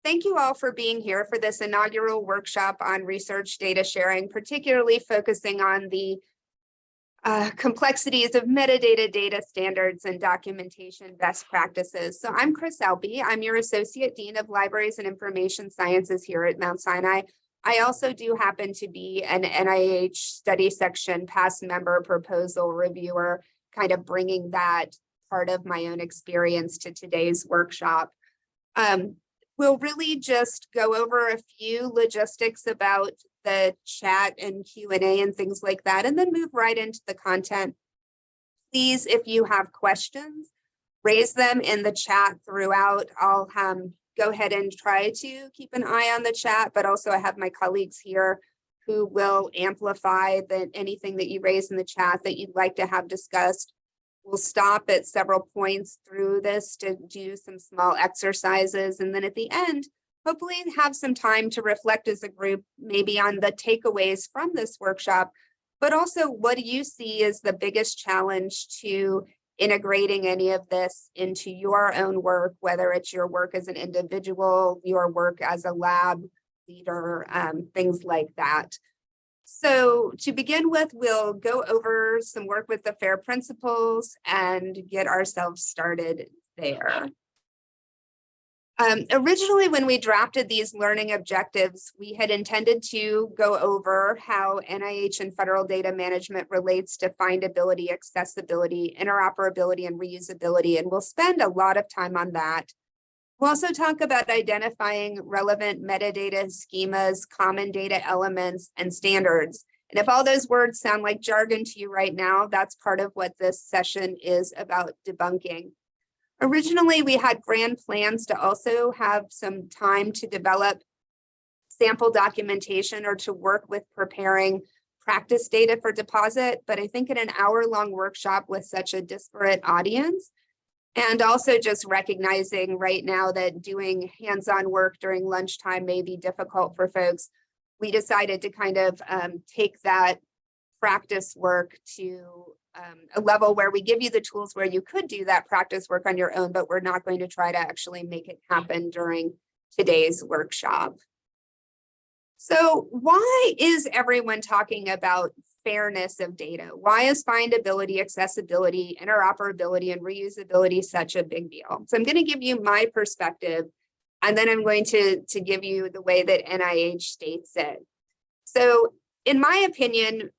thank you all for being here for this inaugural workshop on research data sharing, particularly focusing on the complexities of metadata data standards and documentation best practices. So I'm Chris Elby. I'm your Associate Dean of Libraries and Information Sciences here at Mount Sinai. I also do happen to be an NIH study section past member proposal reviewer, kind of bringing that part of my own experience to today's workshop. We'll really just go over a few logistics about the chat and Q&A and things like that, and then move right into the content. Please, if you have questions, raise them in the chat throughout. I'll go ahead and try to keep an eye on the chat, but also I have my colleagues here who will amplify anything that you raise in the chat that you'd like to have discussed. We'll stop at several points through this to do some small exercises. And then at the end, hopefully have some time to reflect as a group, maybe on the takeaways from this workshop, but also what do you see as the biggest challenge to integrating any of this into your own work, whether it's your work as an individual, your work as a lab leader, things like that. So to begin with, we'll go over some work with the FAIR principles and get ourselves started there. Originally, when we drafted these learning objectives, we had intended to go over how NIH and federal data management relates to findability, accessibility, interoperability, and reusability, and we'll spend a lot of time on that. We'll also talk about identifying relevant metadata schemas, common data elements, and standards. And if all those words sound like jargon to you right now, that's part of what this session is about debunking. Originally, we had grand plans to also have some time to develop sample documentation or to work with preparing practice data for deposit, but I think in an hour-long workshop with such a disparate audience, and also just recognizing right now that doing hands-on work during lunchtime may be difficult for folks, we decided to kind of take that practice work to a level where we give you the tools where you could do that practice work on your own, but we're not going to try to actually make it happen during today's workshop. So why is everyone talking about fairness of data? Why is findability, accessibility, interoperability, and reusability such a big deal? So I'm going to give you my perspective, and then I'm going to give you the way that NIH states it. So in my opinion,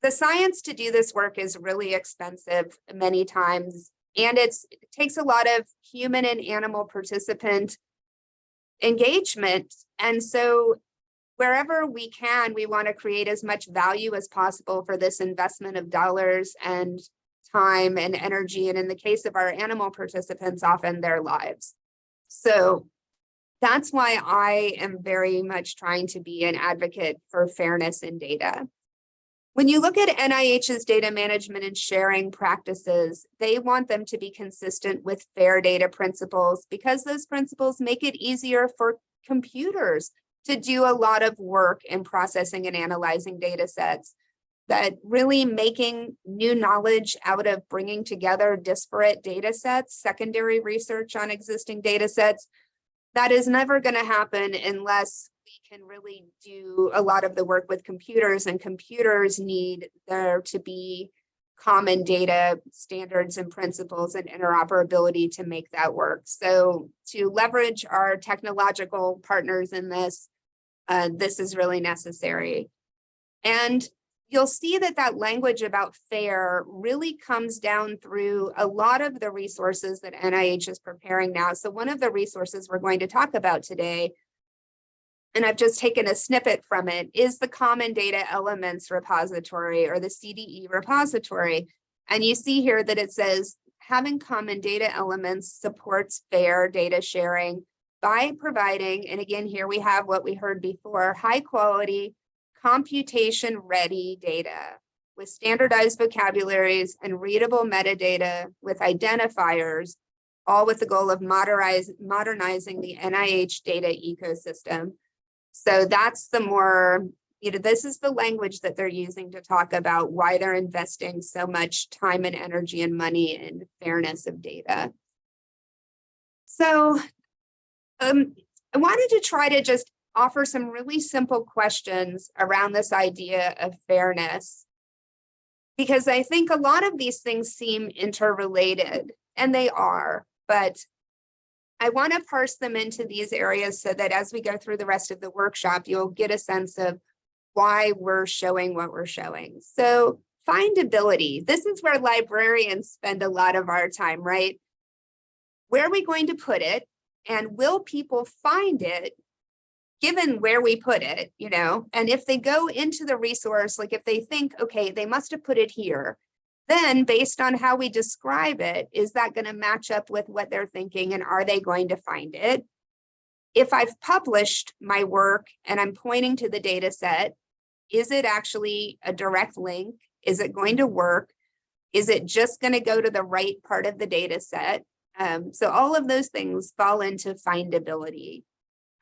the science to do this work is really expensive many times, and it takes a lot of human and animal participant engagement. And so wherever we can, we want to create as much value as possible for this investment of dollars and time and energy, and in the case of our animal participants, often their lives. So that's why I am very much trying to be an advocate for fairness in data. When you look at NIH's data management and sharing practices, they want them to be consistent with FAIR data principles because those principles make it easier for computers to do a lot of work in processing and analyzing data sets, that really making new knowledge out of bringing together disparate data sets, secondary research on existing data sets, that is never going to happen unless we can really do a lot of the work with computers, and computers need there to be common data standards and principles and interoperability to make that work. So to leverage our technological partners in this, this is really necessary. And you'll see that that language about FAIR really comes down through a lot of the resources that NIH is preparing now. So one of the resources we're going to talk about today, and I've just taken a snippet from it, is the Common Data Elements repository, or the CDE repository. And you see here that it says, having common data elements supports FAIR data sharing by providing, and again, here we have what we heard before, high quality, computation ready data with standardized vocabularies and readable metadata with identifiers, all with the goal of modernizing the NIH data ecosystem. So that's the more, this is the language that they're using to talk about why they're investing so much time and energy and money in fairness of data. So I wanted to try to just offer some really simple questions around this idea of fairness, because I think a lot of these things seem interrelated, and they are, but I want to parse them into these areas so that as we go through the rest of the workshop, you'll get a sense of why we're showing what we're showing. So findability, this is where librarians spend a lot of our time, right? Where are we going to put it? And will people find it given where we put it, you know? And if they go into the resource, like if they think, okay, they must have put it here, then based on how we describe it, is that going to match up with what they're thinking, and are they going to find it? If I've published my work and I'm pointing to the data set, is it actually a direct link? Is it going to work? Is it just going to go to the right part of the data set? So all of those things fall into findability,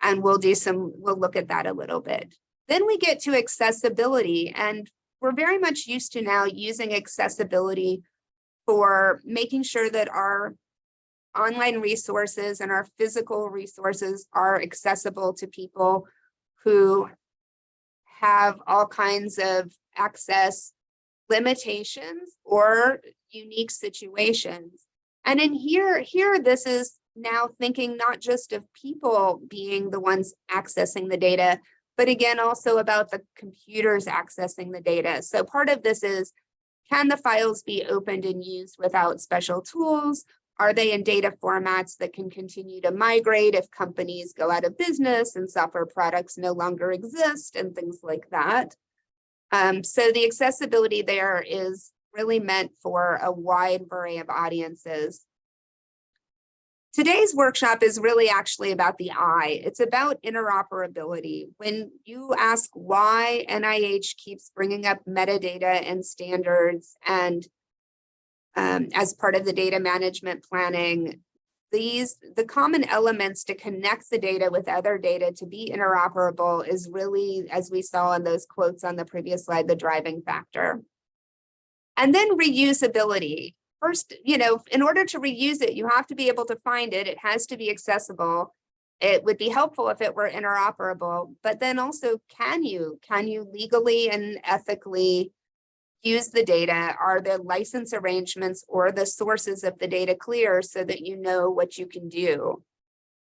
and we'll look at that a little bit. Then we get to accessibility, and we're very much used to now using accessibility for making sure that our online resources and our physical resources are accessible to people who have all kinds of access limitations or unique situations. And in here, this is now thinking not just of people being the ones accessing the data, but again, also about the computers accessing the data. So part of this is, can the files be opened and used without special tools? Are they in data formats that can continue to migrate if companies go out of business and software products no longer exist and things like that? So the accessibility there is really meant for a wide array of audiences. Today's workshop is really actually about the I. It's about interoperability. When you ask why NIH keeps bringing up metadata and standards and as part of the data management planning, the common elements to connect the data with other data to be interoperable is really, as we saw in those quotes on the previous slide, the driving factor. And then reusability. First, you know, in order to reuse it, you have to be able to find it. It has to be accessible. It would be helpful if it were interoperable, but then also, can you legally and ethically use the data? Are the license arrangements or the sources of the data clear so that you know what you can do?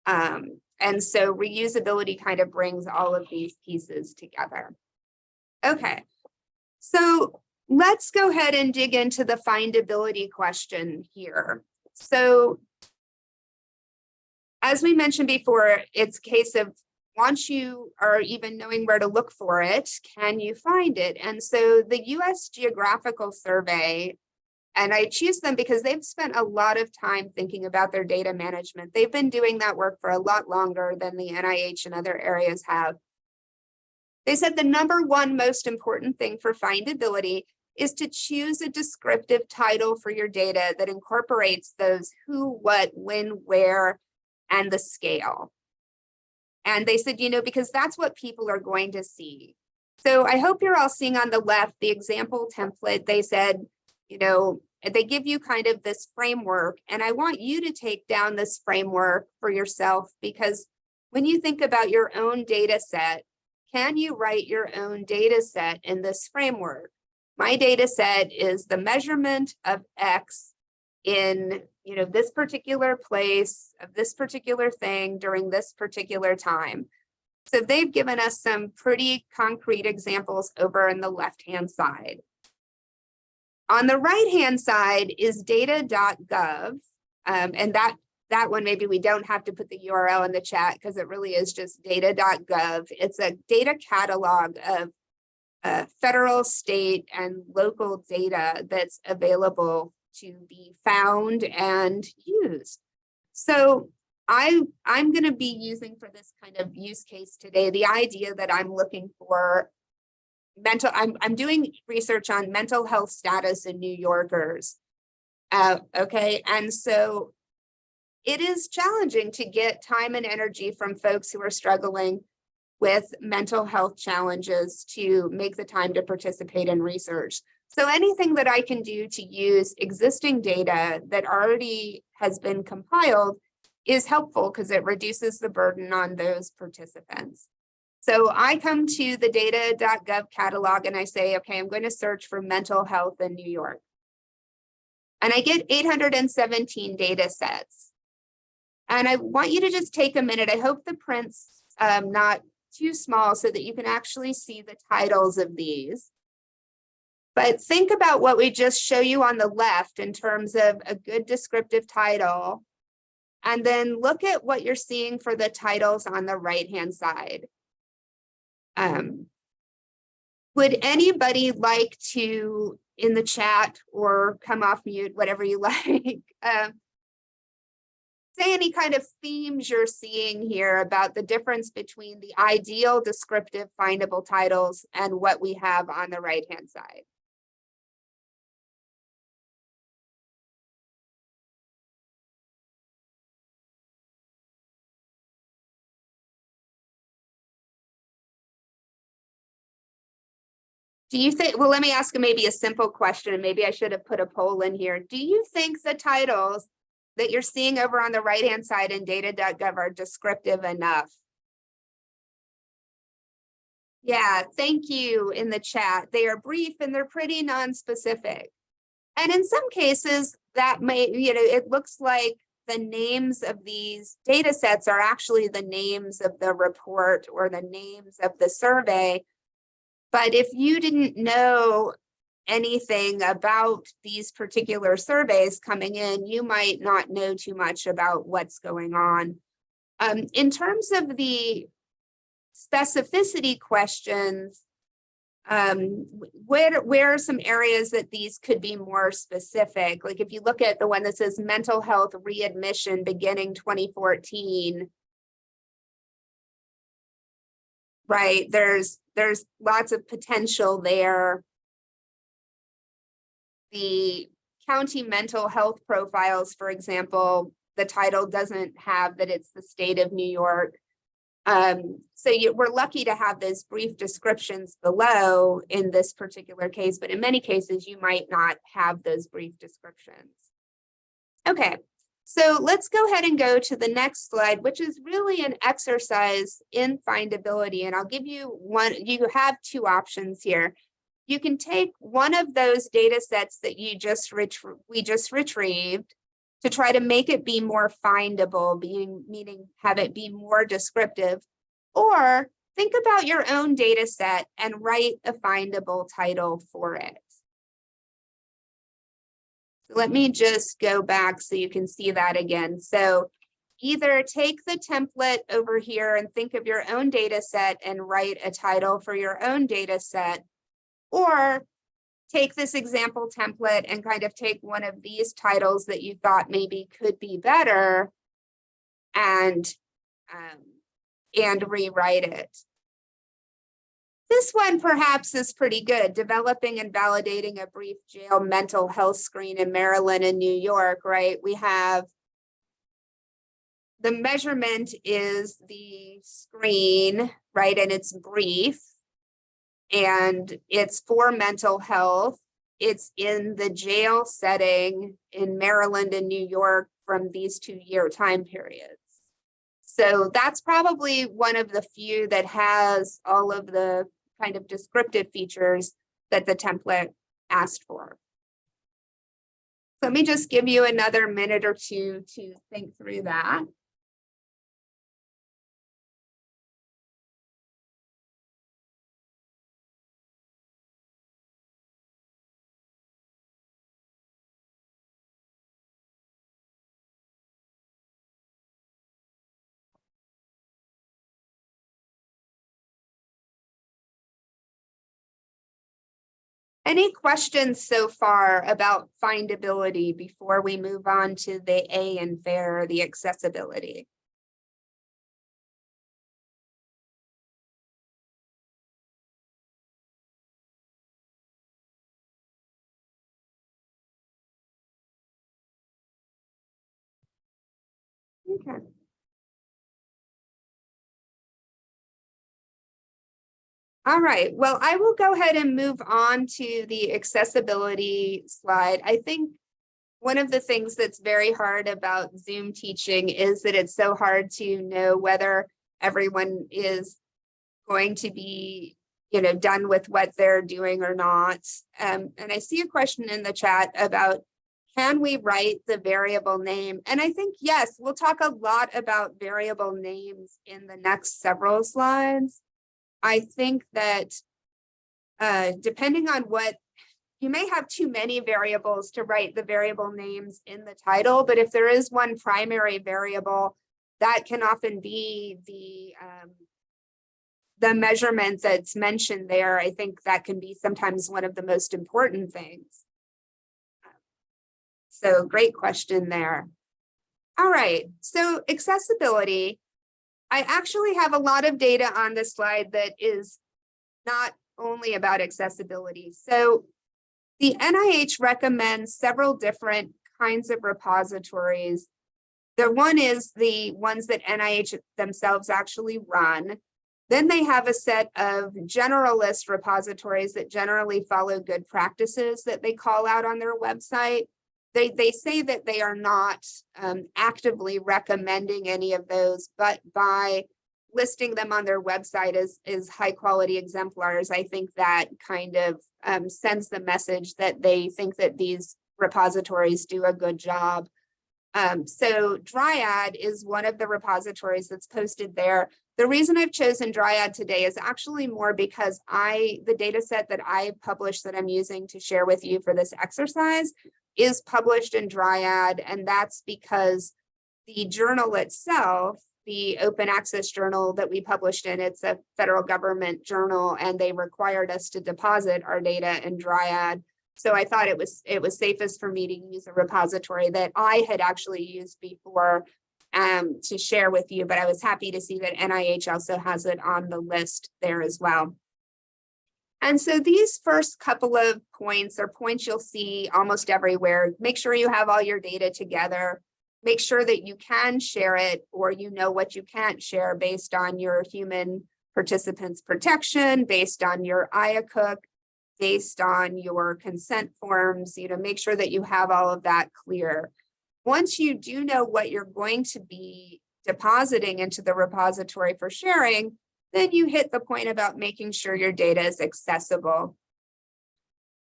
And so reusability kind of brings all of these pieces together. Okay, so let's go ahead and dig into the findability question here. So as we mentioned before, it's a case of once you are even knowing where to look for it, can you find it? And so the US Geographical Survey, and I choose them because they've spent a lot of time thinking about their data management. They've been doing that work for a lot longer than the NIH and other areas have. They said the number one most important thing for findability is to choose a descriptive title for your data that incorporates those who, what, when, where, and the scale. And they said, you know, because that's what people are going to see. So I hope you're all seeing on the left the example template. They said, you know, they give you kind of this framework, and I want you to take down this framework for yourself, because when you think about your own data set, can you write your own data set in this framework? My data set is the measurement of X in, you know, this particular place of this particular thing during this particular time. So they've given us some pretty concrete examples over in the left-hand side. On the right-hand side is data.gov, and that one, maybe we don't have to put the URL in the chat because it really is just data.gov. It's a data catalog of federal, state, and local data that's available to be found and used. So I'm going to be using for this kind of use case today the idea that I'm looking for I'm doing research on mental health status in New Yorkers. Okay, and so it is challenging to get time and energy from folks who are struggling with mental health challenges to make the time to participate in research. So anything that I can do to use existing data that already has been compiled is helpful because it reduces the burden on those participants. So I come to the data.gov catalog and I say, okay, I'm going to search for mental health in New York. And I get 817 data sets. And I want you to just take a minute. I hope the print's not too small so that you can actually see the titles of these. But think about what we just show you on the left in terms of a good descriptive title. And then look at what you're seeing for the titles on the right-hand side. Would anybody like to, in the chat or come off mute, whatever you like, say any kind of themes you're seeing here about the difference between the ideal descriptive findable titles and what we have on the right-hand side? Do you think, well, let me ask maybe a simple question, and maybe I should have put a poll in here. Do you think the titles that you're seeing over on the right-hand side in data.gov are descriptive enough? Yeah, thank you in the chat. They are brief and they're pretty non-specific. And in some cases that may, it looks like the names of these data sets are actually the names of the report or the names of the survey. But if you didn't know anything about these particular surveys coming in, you might not know too much about what's going on. In terms of the specificity questions, where are some areas that these could be more specific? Like if you look at the one that says mental health readmission beginning 2014, right? There's lots of potential there. The county mental health profiles, for example, the title doesn't have that it's the state of New York. So we're lucky to have those brief descriptions below in this particular case, but in many cases, you might not have those brief descriptions. Okay, so let's go ahead and go to the next slide, which is really an exercise in findability. And I'll give you one, you have two options here. You can take one of those data sets that we just retrieved to try to make it be more findable, meaning have it be more descriptive, or think about your own data set and write a findable title for it. So let me just go back so you can see that again. So either take the template over here and think of your own data set and write a title for your own data set, or take this example template and kind of take one of these titles that you thought maybe could be better and rewrite it. This one perhaps is pretty good, developing and validating a brief jail mental health screen in Maryland and New York, right? We have the measurement is the screen, right? And it's brief. And it's for mental health. It's in the jail setting in Maryland and New York from these 2-year time periods. So that's probably one of the few that has all of the kind of descriptive features that the template asked for. Let me just give you another minute or two to think through that. Any questions so far about findability before we move on to the A in FAIR, the accessibility? Okay. All right, well, I will go ahead and move on to the accessibility slide. I think one of the things that's very hard about Zoom teaching is that it's so hard to know whether everyone is going to be, done with what they're doing or not. And I see a question in the chat about, can we write the variable name? And I think, yes, we'll talk a lot about variable names in the next several slides. I think that depending on what, you may have too many variables to write the variable names in the title, but if there is one primary variable, that can often be the measurement that's mentioned there. I think that can be sometimes one of the most important things. So great question there. All right, so accessibility. I actually have a lot of data on this slide that is not only about accessibility. So the NIH recommends several different kinds of repositories. The one is the ones that NIH themselves actually run. Then they have a set of generalist repositories that generally follow good practices that they call out on their website. They say that they are not actively recommending any of those, but by listing them on their website as high quality exemplars, I think that kind of sends the message that they think that these repositories do a good job. So Dryad is one of the repositories that's posted there. The reason I've chosen Dryad today is actually more because the data set that I published that I'm using to share with you for this exercise is published in Dryad, and that's because the journal itself, the open access journal that we published in, it's a federal government journal, and they required us to deposit our data in Dryad. So I thought it was safest for me to use a repository that I had actually used before to share with you, but I was happy to see that NIH also has it on the list there as well. And so these first couple of points are points you'll see almost everywhere. Make sure you have all your data together. Make sure that you can share it, or you know what you can't share based on your human participants protection, based on your IACUC, based on your consent forms. Make sure that you have all of that clear. Once you do know what you're going to be depositing into the repository for sharing, then you hit the point about making sure your data is accessible.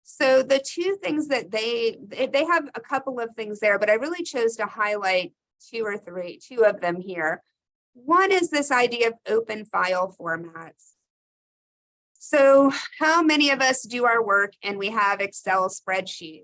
So the two things that they have a couple of things there, but I really chose to highlight two of them here. One is this idea of open file formats. So how many of us do our work and we have Excel spreadsheets?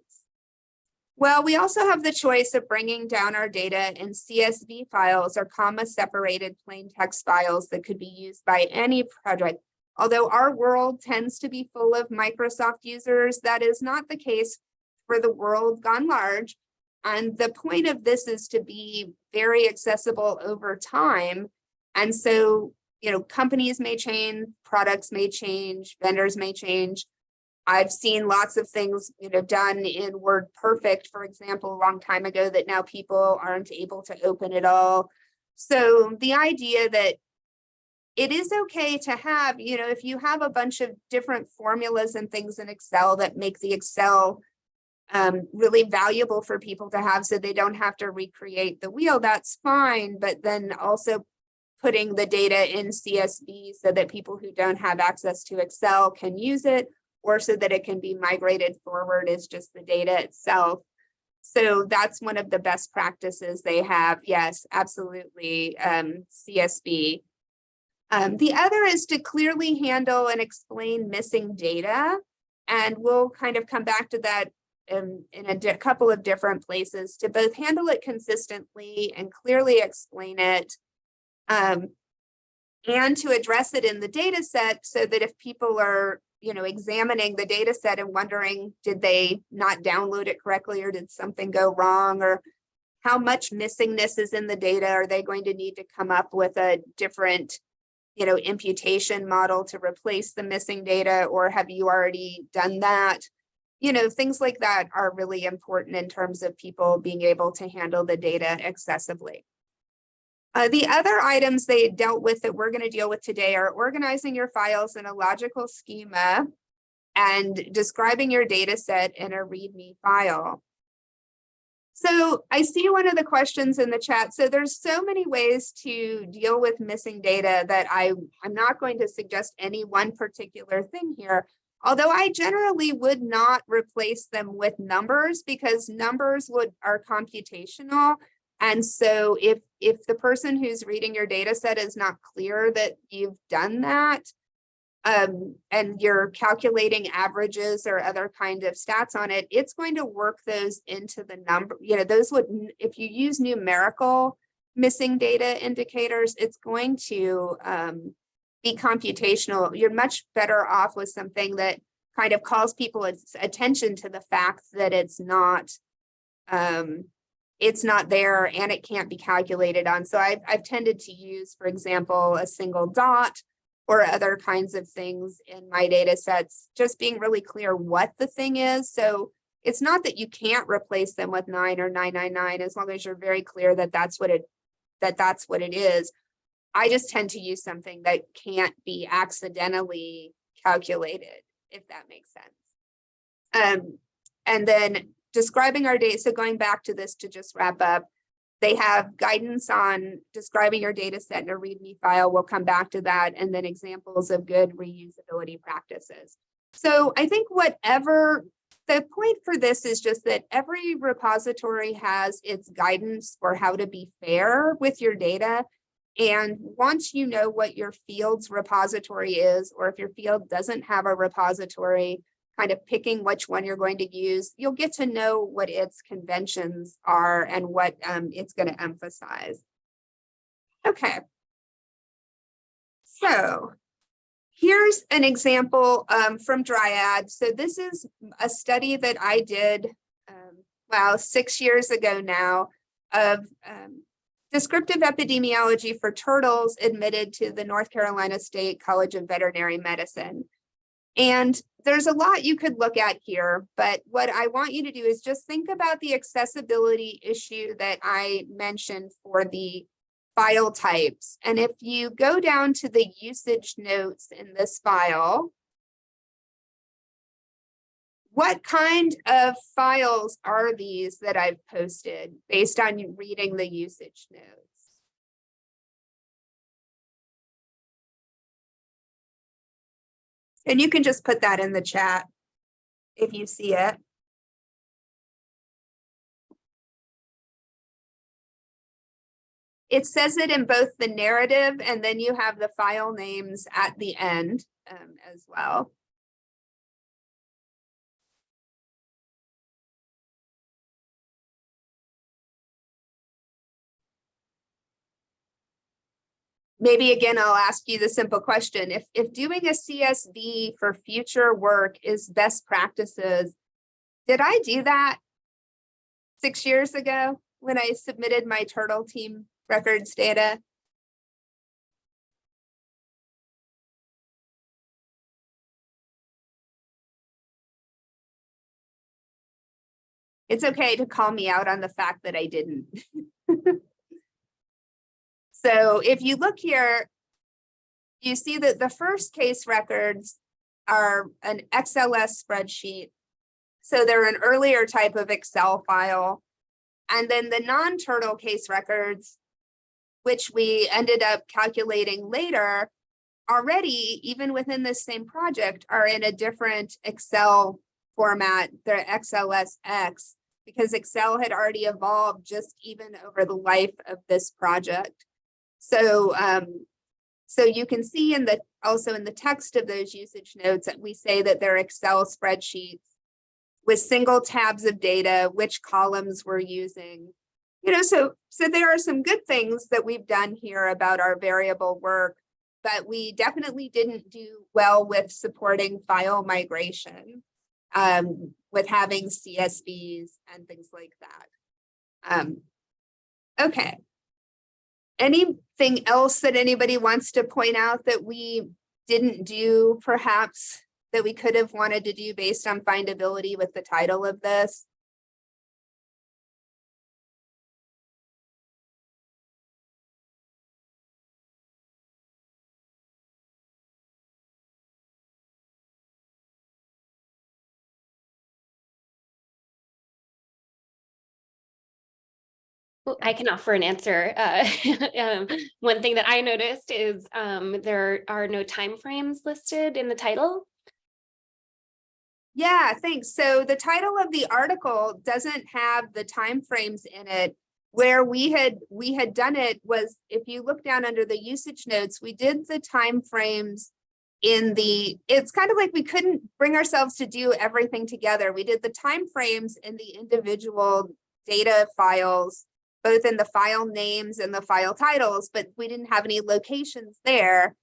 Well, we also have the choice of bringing down our data in CSV files or comma-separated plain text files that could be used by any project. Although our world tends to be full of Microsoft users, that is not the case for the world gone large. And the point of this is to be very accessible over time. And so, companies may change, products may change, vendors may change. I've seen lots of things, done in WordPerfect, for example, a long time ago that now people aren't able to open at all. So the idea that it is okay to have, if you have a bunch of different formulas and things in Excel that make the Excel really valuable for people to have so they don't have to recreate the wheel, that's fine. But then also putting the data in CSV so that people who don't have access to Excel can use it, or so that it can be migrated forward as just the data itself. So that's one of the best practices they have. Yes, absolutely, CSV. The other is to clearly handle and explain missing data. And we'll kind of come back to that in a couple of different places, to both handle it consistently and clearly explain it, and to address it in the data set so that if people are examining the data set and wondering, did they not download it correctly, or did something go wrong, or how much missingness is in the data? Are they going to need to come up with a different, imputation model to replace the missing data, or have you already done that? Things like that are really important in terms of people being able to handle the data accessibly. The other items they dealt with that we're going to deal with today are organizing your files in a logical schema and describing your data set in a README file. So I see one of the questions in the chat. So there's so many ways to deal with missing data that I'm not going to suggest any one particular thing here. Although I generally would not replace them with numbers, because numbers are computational. And so if the person who's reading your data set is not clear that you've done that, and you're calculating averages or other kind of stats on it, it's going to work those into the number. Those would, if you use numerical missing data indicators, it's going to be computational. You're much better off with something that kind of calls people's attention to the fact that it's not there and it can't be calculated on. So I've tended to use, for example, a single dot or other kinds of things in my data sets, just being really clear what the thing is. So it's not that you can't replace them with 9 or 999, as long as you're very clear that that's what it is. I just tend to use something that can't be accidentally calculated, if that makes sense. And then describing our data. So going back to this to just wrap up, they have guidance on describing your data set in a README file. We'll come back to that. And then examples of good reusability practices. So I think the point for this is just that every repository has its guidance for how to be fair with your data. And once you know what your field's repository is, or if your field doesn't have a repository, kind of picking which one you're going to use, you'll get to know what its conventions are and what it's going to emphasize. Okay. So here's an example from Dryad. So this is a study that I did, 6 years ago now, of descriptive epidemiology for turtles admitted to the North Carolina State College of Veterinary Medicine. And there's a lot you could look at here, but what I want you to do is just think about the accessibility issue that I mentioned for the file types. And if you go down to the usage notes in this file, what kind of files are these that I've posted based on you reading the usage notes? And you can just put that in the chat if you see it. It says it in both the narrative, and then you have the file names at the end as well. Maybe again, I'll ask you the simple question. If doing a CSV for future work is best practices, did I do that 6 years ago when I submitted my turtle team records data? It's okay to call me out on the fact that I didn't. So if you look here, you see that the first case records are an XLS spreadsheet. So they're an earlier type of Excel file. And then the non-turtle case records, which we ended up calculating later, already, even within this same project, are in a different Excel format. They're XLSX, because Excel had already evolved just even over the life of this project. So, so you can see also in the text of those usage notes that we say that they're Excel spreadsheets with single tabs of data, which columns we're using. So there are some good things that we've done here about our variable work, but we definitely didn't do well with supporting file migration, with having CSVs and things like that. Okay. Anything else that anybody wants to point out that we didn't do, perhaps, that we could have wanted to do based on findability with the title of this? Well, I can offer an answer. One thing that I noticed is there are no timeframes listed in the title. Yeah, thanks. So the title of the article doesn't have the timeframes in it. Where we had done it was, if you look down under the usage notes, we did the timeframes in the, it's kind of like we couldn't bring ourselves to do everything together. We did the timeframes in the individual data files, both in the file names and the file titles, but we didn't have any locations there.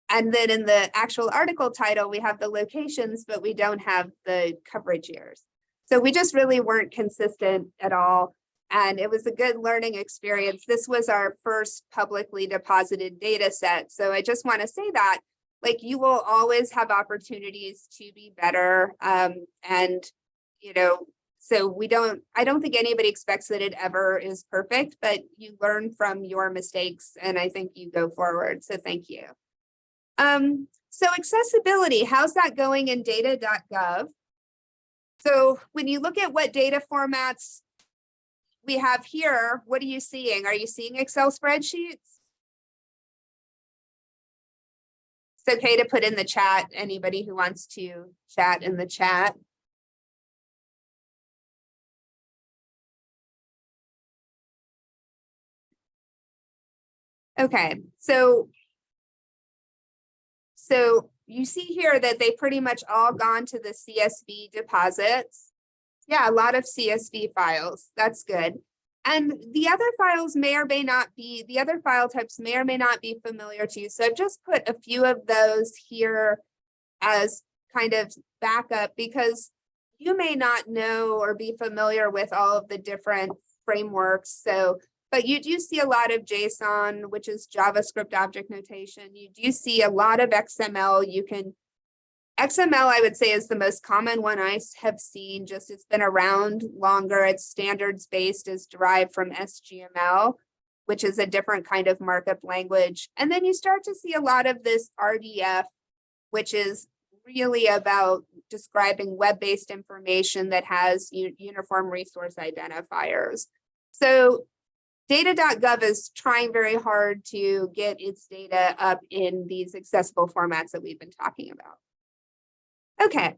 And then in the actual article title, we have the locations, but we don't have the coverage years. So we just really weren't consistent at all. And it was a good learning experience. This was our first publicly deposited data set. So I just want to say that, like, you will always have opportunities to be better. And, you know, so I don't think anybody expects that it ever is perfect, but you learn from your mistakes, and I think you go forward. So thank you. So accessibility, how's that going in data.gov? So when you look at what data formats we have here, what are you seeing? Are you seeing Excel spreadsheets? It's okay to put in the chat, anybody who wants to chat in the chat. Okay, so you see here that they pretty much all gone to the CSV deposits. Yeah, a lot of CSV files. That's good. And the other files may or may not be, the other file types may or may not be familiar to you. So I've just put a few of those here as kind of backup, because you may not know or be familiar with all of the different frameworks. So, but you do see a lot of JSON, which is JavaScript object notation. You do see a lot of XML. XML, I would say, is the most common one I have seen. Just it's been around longer. It's standards based, is derived from SGML, which is a different kind of markup language. And then you start to see a lot of this RDF, which is really about describing web-based information that has uniform resource identifiers. So data.gov is trying very hard to get its data up in these accessible formats that we've been talking about. Okay,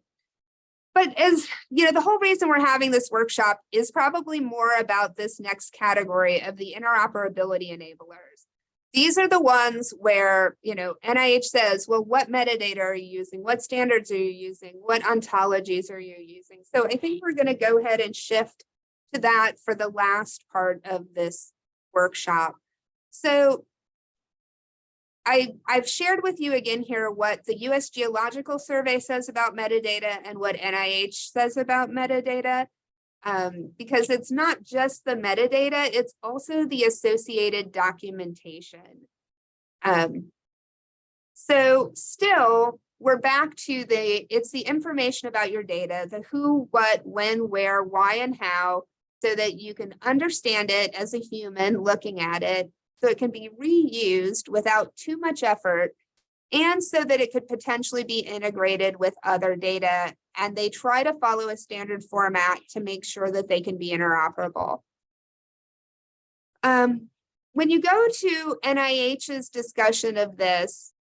but as you know, the whole reason we're having this workshop is probably more about this next category of the interoperability enablers. These are the ones where, you know, NIH says, well, what metadata are you using? What standards are you using? What ontologies are you using? So I think we're going to go ahead and shift to that for the last part of this workshop. So I've shared with you again here what the US Geological Survey says about metadata and what NIH says about metadata, because it's not just the metadata, it's also the associated documentation. So still, we're back to it's the information about your data, the who, what, when, where, why, and how, so that you can understand it as a human looking at it, so it can be reused without too much effort, and so that it could potentially be integrated with other data. And they try to follow a standard format to make sure that they can be interoperable. When you go to NIH's discussion of this,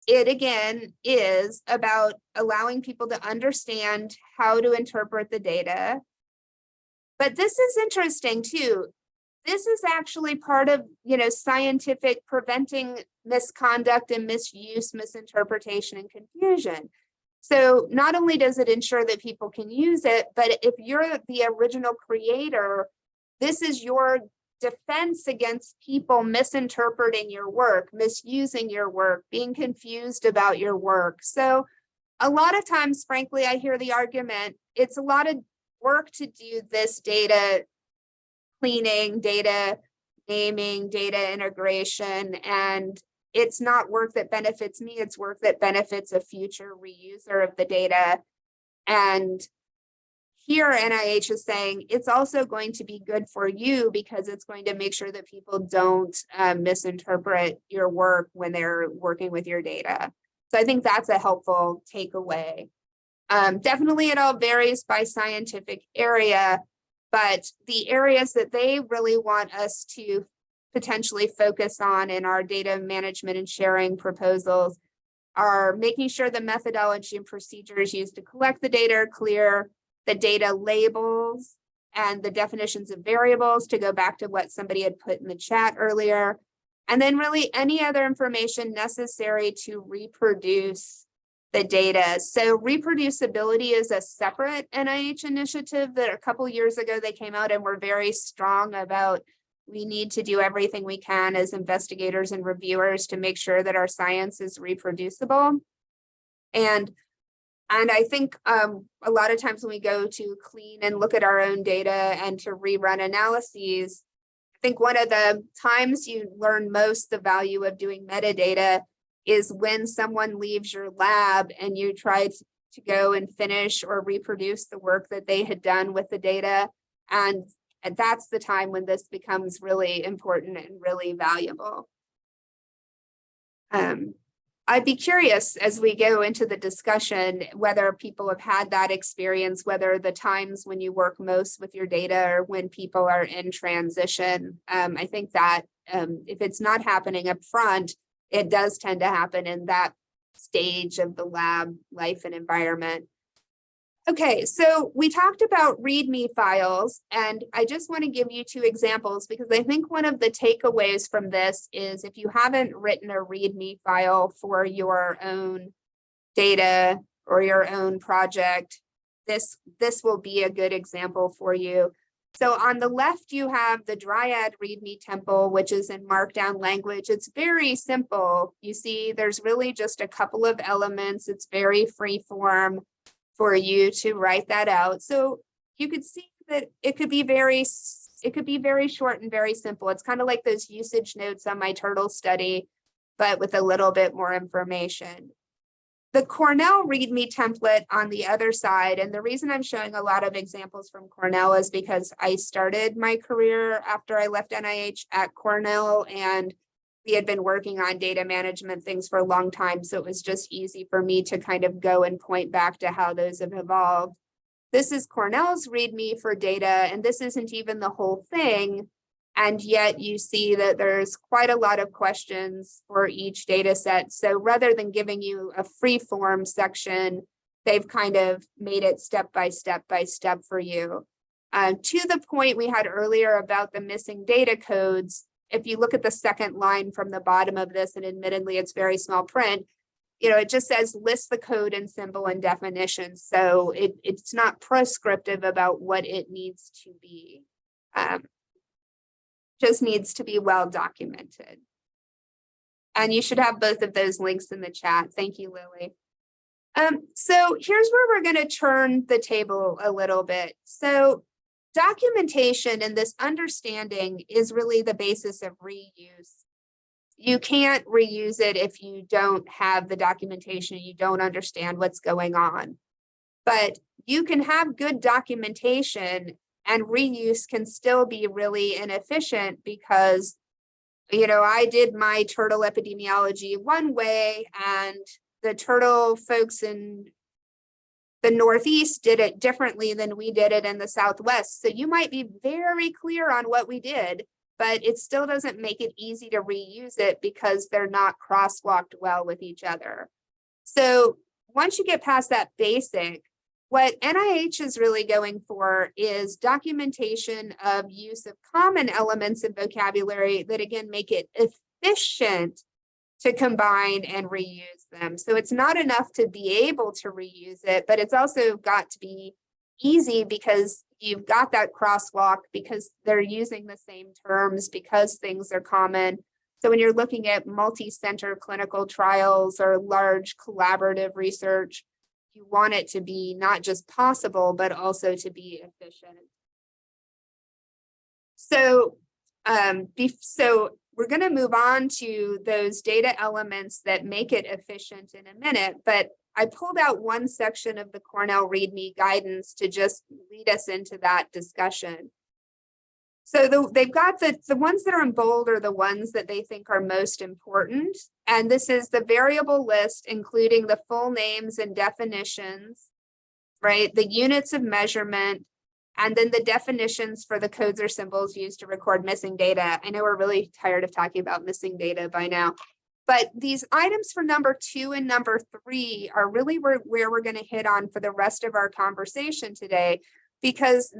it again is about allowing people to understand how to interpret the data. But this is interesting too. This is actually part of, you know, scientific preventing misconduct and misuse, misinterpretation, and confusion. So not only does it ensure that people can use it, but if you're the original creator, this is your defense against people misinterpreting your work, misusing your work, being confused about your work. So a lot of times, frankly, I hear the argument, it's a lot of work to do this data cleaning, data naming, data integration, and it's not work that benefits me, it's work that benefits a future reuser of the data. And here NIH is saying it's also going to be good for you, because it's going to make sure that people don't misinterpret your work when they're working with your data. So I think that's a helpful takeaway. Definitely it all varies by scientific area, But the areas that they really want us to potentially focus on in our data management and sharing proposals are making sure the methodology and procedures used to collect the data are clear, the data labels and the definitions of variables, to go back to what somebody had put in the chat earlier, and then really any other information necessary to reproduce the data. So reproducibility is a separate NIH initiative that a couple years ago they came out and were very strong about. We need to do everything we can as investigators and reviewers to make sure that our science is reproducible. And I think a lot of times when we go to clean and look at our own data and to rerun analyses, I think one of the times you learn most the value of doing metadata is when someone leaves your lab and you try to go and finish or reproduce the work that they had done with the data. And that's the time when this becomes really important and really valuable. I'd be curious as we go into the discussion whether people have had that experience, whether the times when you work most with your data or when people are in transition. I think that if it's not happening up front, it does tend to happen in that stage of the lab life and environment. Okay, so we talked about README files, and I just want to give you 2 examples because I think one of the takeaways from this is if you haven't written a README file for your own data or your own project, this will be a good example for you. So on the left, you have the Dryad README template, which is in Markdown language. It's very simple. You see, there's really just a couple of elements. It's very free form for you to write that out. So you could see that it could be very short and very simple. It's kind of like those usage notes on my turtle study, but with a little bit more information. The Cornell README template on the other side, and the reason I'm showing a lot of examples from Cornell is because I started my career after I left NIH at Cornell, and we had been working on data management things for a long time. So it was just easy for me to kind of go and point back to how those have evolved. This is Cornell's README for data, and this isn't even the whole thing. And yet you see that there's quite a lot of questions for each data set. So rather than giving you a free form section, they've kind of made it step by step for you. To the point we had earlier about the missing data codes, if you look at the second line from the bottom of this, and admittedly it's very small print, it just says list the code and symbol and definition. So it's not prescriptive about what it needs to be. Just needs to be well documented. And you should have both of those links in the chat. Thank you, Lily. So here's where we're going to turn the table a little bit. So documentation and this understanding is really the basis of reuse. You can't reuse it if you don't have the documentation, you don't understand what's going on. But you can have good documentation and reuse can still be really inefficient because, I did my turtle epidemiology one way and the turtle folks in the Northeast did it differently than we did it in the Southwest. So you might be very clear on what we did, but it still doesn't make it easy to reuse it because they're not crosswalked well with each other. So once you get past that basic, what NIH is really going for is documentation of use of common elements of vocabulary that again make it efficient to combine and reuse them. So it's not enough to be able to reuse it, but it's also got to be easy because you've got that crosswalk, because they're using the same terms, because things are common. So when you're looking at multi-center clinical trials or large collaborative research, you want it to be not just possible, but also to be efficient. So, we're going to move on to those data elements that make it efficient in a minute, but I pulled out one section of the Cornell README guidance to just lead us into that discussion. So they've got the ones that are in bold are the ones that they think are most important. And this is the variable list, including the full names and definitions, right? The units of measurement, And then the definitions for the codes or symbols used to record missing data. I know we're really tired of talking about missing data by now, but these items for number 2 and number 3 are really where we're going to hit on for the rest of our conversation today, because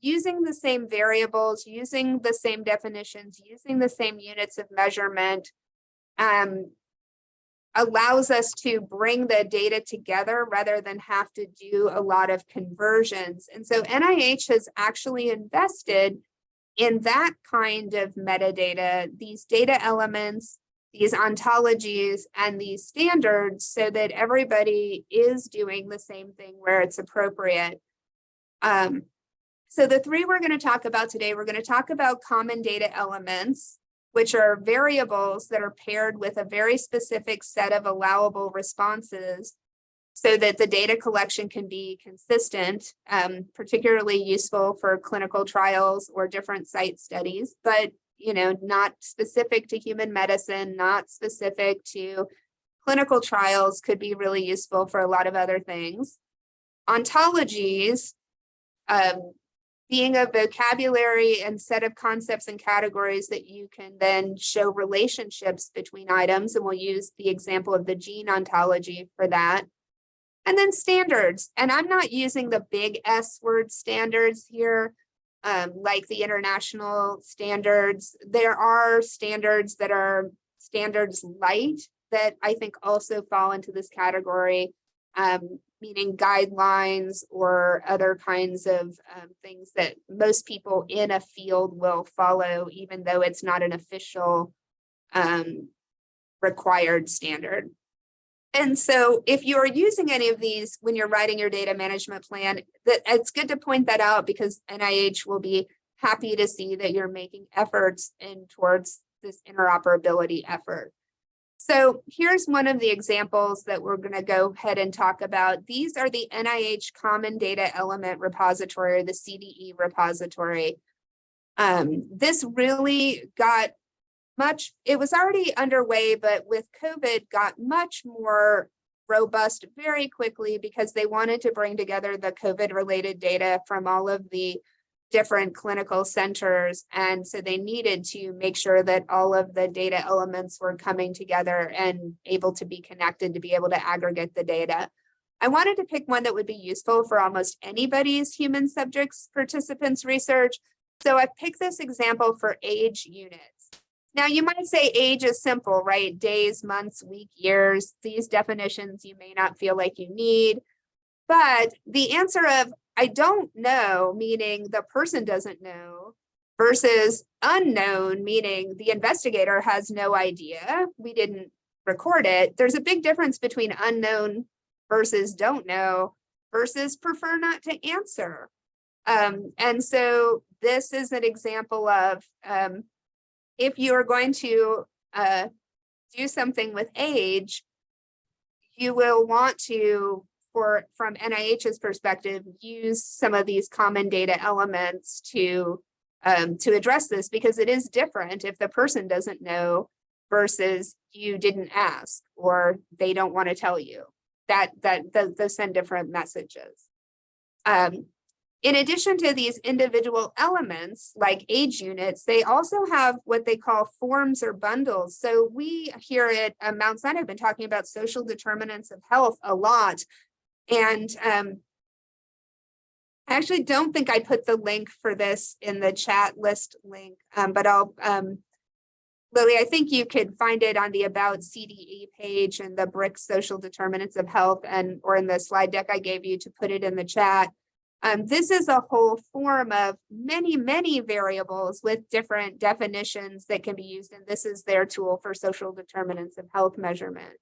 using the same variables, using the same definitions, using the same units of measurement, allows us to bring the data together rather than have to do a lot of conversions. And so NIH has actually invested in that kind of metadata, these data elements, these ontologies, and these standards, so that everybody is doing the same thing where it's appropriate. So the 3 we're going to talk about today, we're going to talk about common data elements, which are variables that are paired with a very specific set of allowable responses so that the data collection can be consistent, particularly useful for clinical trials or different site studies, but not specific to human medicine, not specific to clinical trials, could be really useful for a lot of other things. Ontologies, being a vocabulary and set of concepts and categories that you can then show relationships between items. And we'll use the example of the gene ontology for that. And then standards. And I'm not using the big S word standards here, like the international standards. There are standards that are standards light that I think also fall into this category. Meaning guidelines or other kinds of things that most people in a field will follow, even though it's not an official required standard. And so if you're using any of these when you're writing your data management plan, it's good to point that out, because NIH will be happy to see that you're making efforts towards this interoperability effort. So here's one of the examples that we're going to go ahead and talk about. These are the NIH Common Data Element Repository, or the CDE repository. This really got it was already underway, but with COVID got much more robust very quickly, because they wanted to bring together the COVID-related data from all of the different clinical centers. And so they needed to make sure that all of the data elements were coming together and able to be connected to be able to aggregate the data. I wanted to pick one that would be useful for almost anybody's human subjects participants research. So I picked this example for age units. Now you might say age is simple, right? Days, months, week, years. These definitions you may not feel like you need, but the answer of I don't know, meaning the person doesn't know, versus unknown, meaning the investigator has no idea, we didn't record it. There's a big difference between unknown versus don't know versus prefer not to answer. And so this is an example of if you are going to do something with age, you will want to, from NIH's perspective, use some of these common data elements to address this, because it is different if the person doesn't know versus you didn't ask or they don't want to tell you. Those send different messages. In addition to these individual elements like age units, they also have what they call forms or bundles. So we here at Mount Sinai have been talking about social determinants of health a lot. And I actually don't think I put the link for this in the chat list link, but I'll, Lily, I think you could find it on the About CDE page and the BRIC Social Determinants of Health, or in the slide deck I gave you to put it in the chat. This is a whole form of many, many variables with different definitions that can be used, and this is their tool for social determinants of health measurement.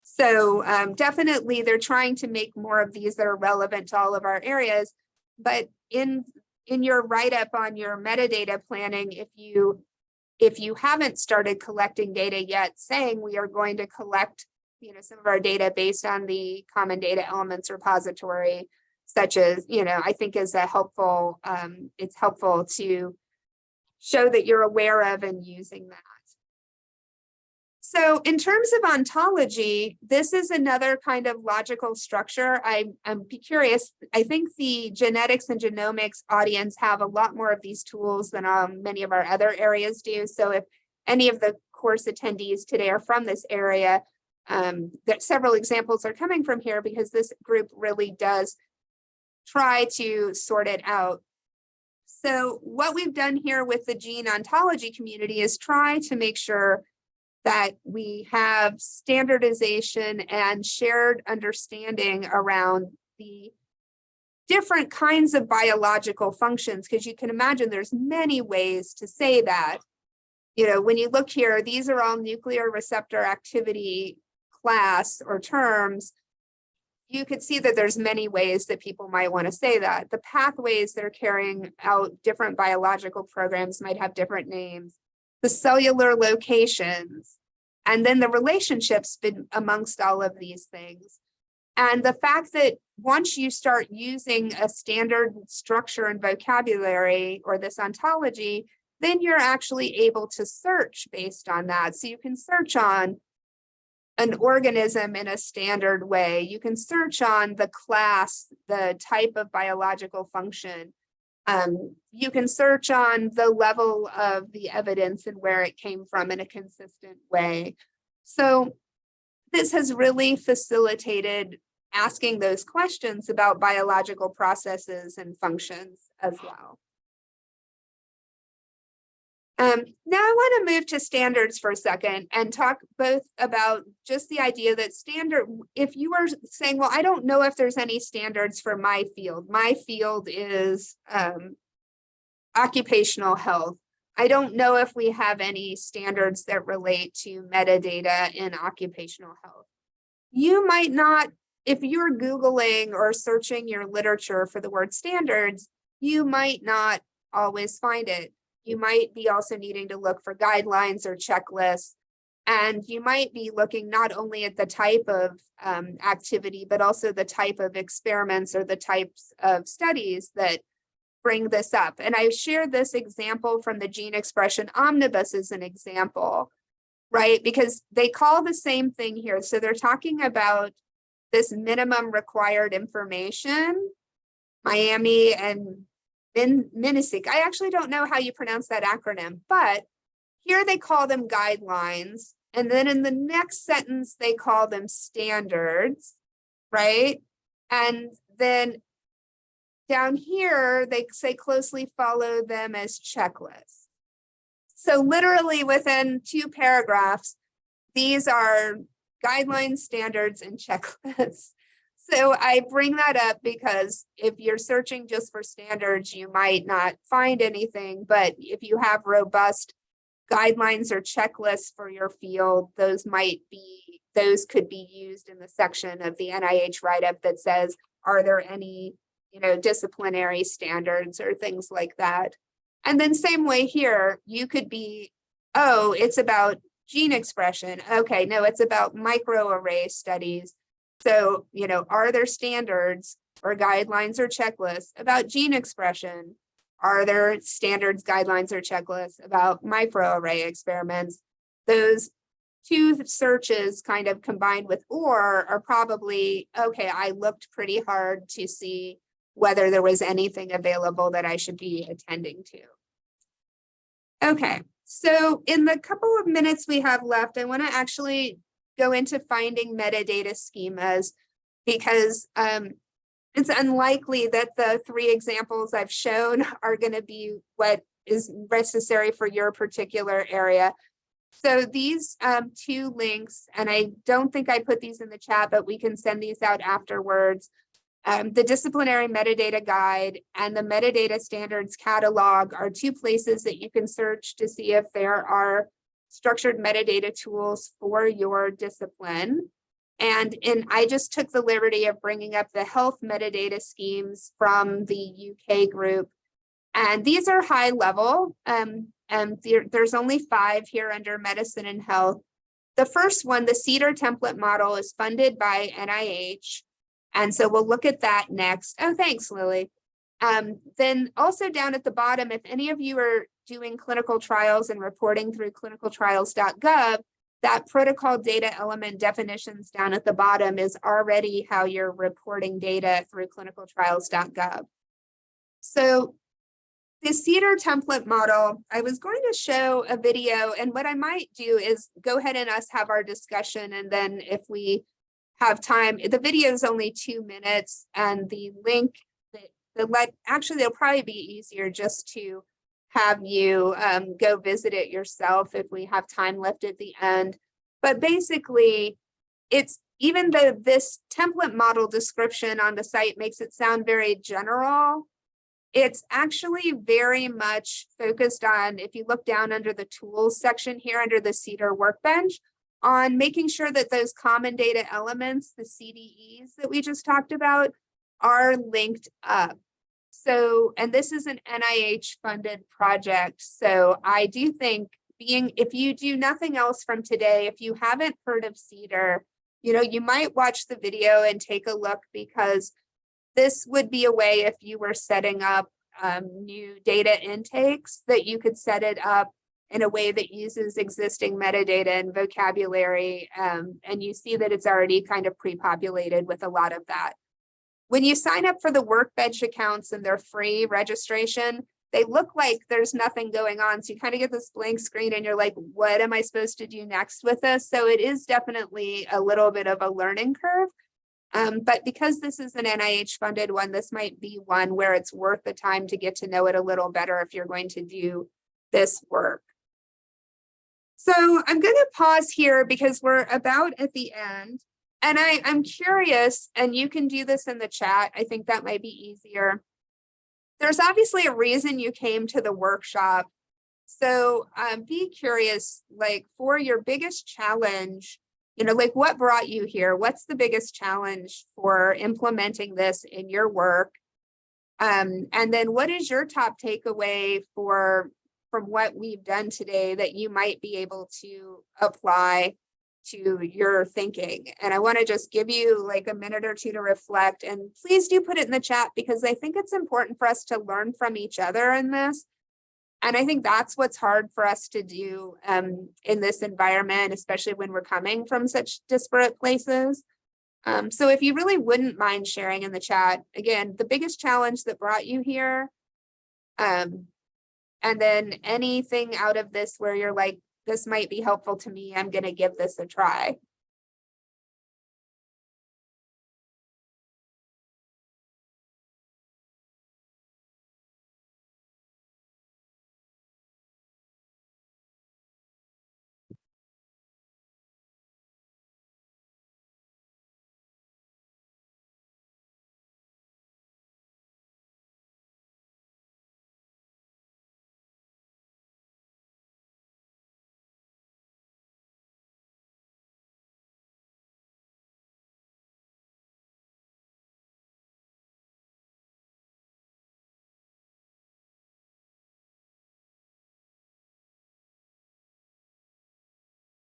So definitely they're trying to make more of these that are relevant to all of our areas, but in your write-up on your metadata planning, if you haven't started collecting data yet, saying we are going to collect some of our data based on the Common Data Elements repository, such as, I think is a helpful, it's helpful to show that you're aware of and using that. So in terms of ontology, this is another kind of logical structure. I'm curious. I think the genetics and genomics audience have a lot more of these tools than many of our other areas do. So if any of the course attendees today are from this area, that several examples are coming from here because this group really does try to sort it out. So what we've done here with the gene ontology community is try to make sure that we have standardization and shared understanding around the different kinds of biological functions, because you can imagine there's many ways to say that. You know, when you look here, these are all nuclear receptor activity class or terms. You could see that there's many ways that people might want to say that. The pathways that are carrying out different biological programs might have different names. The cellular locations, and then the relationships amongst all of these things. And the fact that once you start using a standard structure and vocabulary or this ontology, then you're actually able to search based on that. So you can search on an organism in a standard way. You can search on the class, the type of biological function. You can search on the level of the evidence and where it came from in a consistent way. So this has really facilitated asking those questions about biological processes and functions as well. Now I want to move to standards for a second and talk both about just the idea that if you are saying, well, I don't know if there's any standards for my field. My field is occupational health. I don't know if we have any standards that relate to metadata in occupational health. You might not, if you're Googling or searching your literature for the word standards, you might not always find it. You might be also needing to look for guidelines or checklists, and you might be looking not only at the type of activity, but also the type of experiments or the types of studies that bring this up. And I shared this example from the Gene Expression Omnibus as an example, right? Because they call the same thing here. So they're talking about this minimum required information, Miami and MINISIC. I actually don't know how you pronounce that acronym, but here they call them guidelines. And then in the next sentence, they call them standards, right? And then down here, they say closely follow them as checklists. So literally within 2 paragraphs, these are guidelines, standards, and checklists. So I bring that up because if you're searching just for standards, you might not find anything, but if you have robust guidelines or checklists for your field, those could be used in the section of the NIH write-up that says, are there any, disciplinary standards or things like that? And then same way here, you could be, oh, it's about gene expression. Okay, no, it's about microarray studies. So, are there standards or guidelines or checklists about gene expression? Are there standards, guidelines, or checklists about microarray experiments? Those 2 searches kind of combined with or are probably, okay, I looked pretty hard to see whether there was anything available that I should be attending to. Okay, so in the couple of minutes we have left, I want to actually go into finding metadata schemas because it's unlikely that the 3 examples I've shown are going to be what is necessary for your particular area. So these 2 links, and I don't think I put these in the chat, but we can send these out afterwards. The Disciplinary Metadata Guide and the Metadata Standards Catalog are 2 places that you can search to see if there are structured metadata tools for your discipline. And I just took the liberty of bringing up the health metadata schemes from the UK group. And these are high level. And there's only 5 here under medicine and health. The first one, the CEDAR template model, is funded by NIH. And so we'll look at that next. Oh, thanks, Lily. Then also down at the bottom, if any of you are doing clinical trials and reporting through clinicaltrials.gov, that protocol data element definitions down at the bottom is already how you're reporting data through clinicaltrials.gov. So the CEDAR template model, I was going to show a video, and what I might do is go ahead and us have our discussion, and then if we have time, the video is only 2 minutes, and the link, actually it'll probably be easier just to have you go visit it yourself if we have time left at the end. But basically, it's even though this template model description on the site makes it sound very general, it's actually very much focused on, if you look down under the tools section here under the CEDAR workbench, on making sure that those common data elements, the CDEs that we just talked about, are linked up. So, and this is an NIH funded project. So I do think if you do nothing else from today, if you haven't heard of CEDAR, you might watch the video and take a look, because this would be a way, if you were setting up new data intakes, that you could set it up in a way that uses existing metadata and vocabulary. And you see that it's already kind of pre-populated with a lot of that. When you sign up for the Workbench accounts and their free registration, they look like there's nothing going on. So you kind of get this blank screen and you're like, what am I supposed to do next with this? So it is definitely a little bit of a learning curve. But because this is an NIH funded one, this might be one where it's worth the time to get to know it a little better if you're going to do this work. So I'm going to pause here because we're about at the end. And I'm curious, and you can do this in the chat. I think that might be easier. There's obviously a reason you came to the workshop. So be curious, like, for your biggest challenge, like, what brought you here? What's the biggest challenge for implementing this in your work? And then what is your top takeaway from what we've done today that you might be able to apply to your thinking? And I want to just give you like a minute or two to reflect, and please do put it in the chat, because I think it's important for us to learn from each other in this. And I think that's what's hard for us to do in this environment, especially when we're coming from such disparate places. So if you really wouldn't mind sharing in the chat, again, the biggest challenge that brought you here, and then anything out of this where you're like, this might be helpful to me, I'm going to give this a try.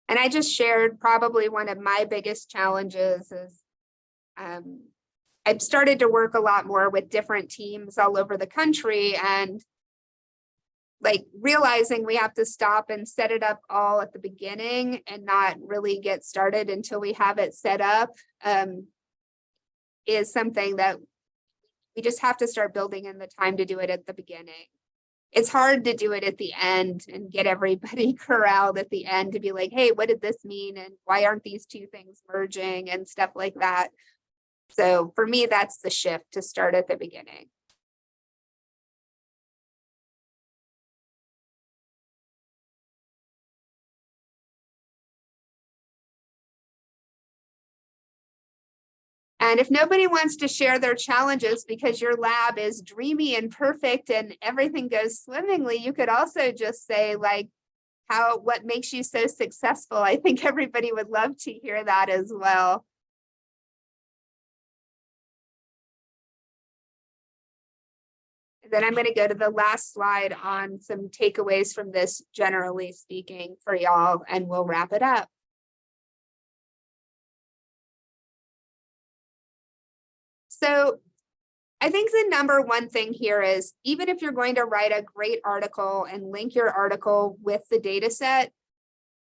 And I just shared probably one of my biggest challenges is I've started to work a lot more with different teams all over the country, and like realizing we have to stop and set it up all at the beginning and not really get started until we have it set up is something that we just have to start building in the time to do it at the beginning. It's hard to do it at the end and get everybody corralled at the end to be like, hey, what did this mean? And why aren't these two things merging and stuff like that? So for me, that's the shift, to start at the beginning. And if nobody wants to share their challenges because your lab is dreamy and perfect and everything goes swimmingly, you could also just say, like, what makes you so successful? I think everybody would love to hear that as well. And then I'm going to go to the last slide on some takeaways from this, generally speaking, for y'all, and we'll wrap it up. So I think the number one thing here is, even if you're going to write a great article and link your article with the data set,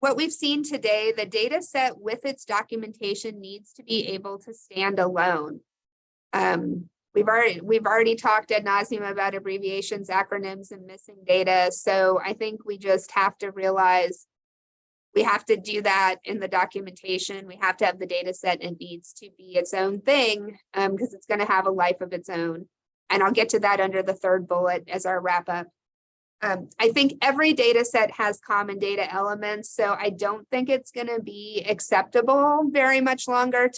what we've seen today, the data set with its documentation needs to be able to stand alone. We've already talked ad nauseum about abbreviations, acronyms, and missing data. So I think we just have to realize we have to do that in the documentation. We have to have the data set. It needs to be its own thing because it's going to have a life of its own. And I'll get to that under the third bullet as our wrap up. I think every data set has common data elements, so I don't think it's going to be acceptable very much longer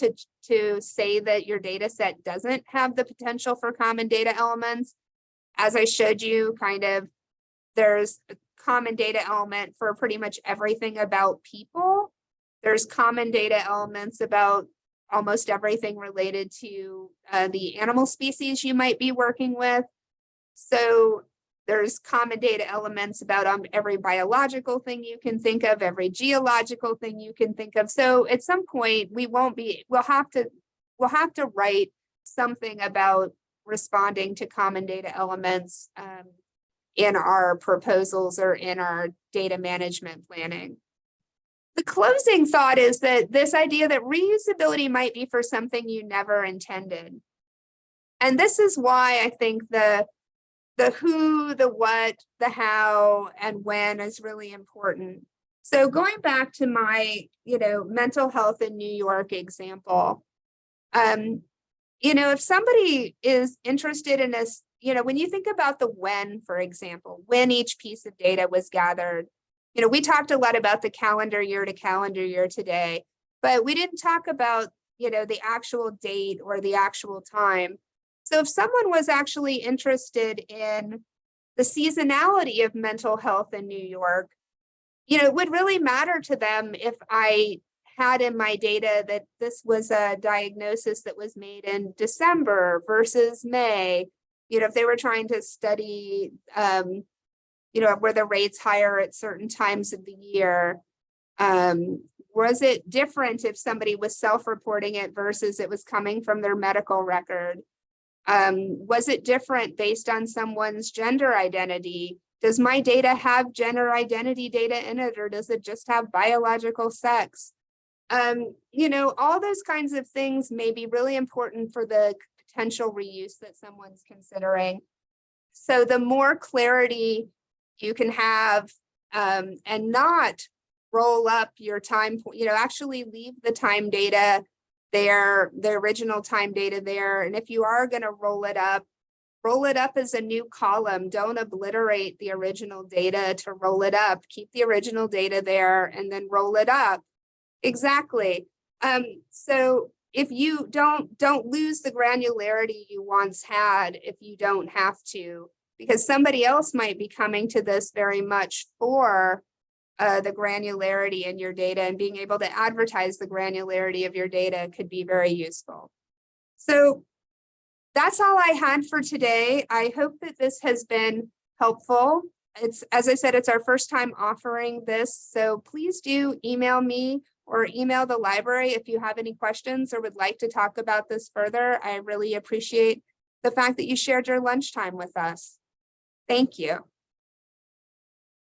to say that your data set doesn't have the potential for common data elements. As I showed you, kind of, there's a common data element for pretty much everything about people. There's common data elements about almost everything related to the animal species you might be working with. So there's common data elements about every biological thing you can think of, every geological thing you can think of. So at some point we'll have to write something about responding to common data elements in our proposals or in our data management planning. The closing thought is that this idea that reusability might be for something you never intended. And this is why I think the who, the what, the how, and when is really important. So going back to my, mental health in New York example, if somebody is interested in this, when you think about the when, for example, when each piece of data was gathered, we talked a lot about the calendar year to calendar year today, but we didn't talk about, the actual date or the actual time. So if someone was actually interested in the seasonality of mental health in New York, it would really matter to them if I had in my data that this was a diagnosis that was made in December versus May, if they were trying to study, were the rates higher at certain times of the year. Was it different if somebody was self-reporting it versus it was coming from their medical record? Was it different based on someone's gender identity? Does my data have gender identity data in it, or does it just have biological sex? All those kinds of things may be really important for the potential reuse that someone's considering. So the more clarity you can have and not roll up your time, actually leave the time data there, the original time data there. And if you are going to roll it up as a new column. Don't obliterate the original data to roll it up. Keep the original data there and then roll it up. Exactly. So if you don't lose the granularity you once had, if you don't have to, because somebody else might be coming to this very much for the granularity in your data, and being able to advertise the granularity of your data could be very useful. So that's all I had for today. I hope that this has been helpful. It's, as I said, it's our first time offering this. So please do email me or email the library if you have any questions or would like to talk about this further. I really appreciate the fact that you shared your lunchtime with us. Thank you.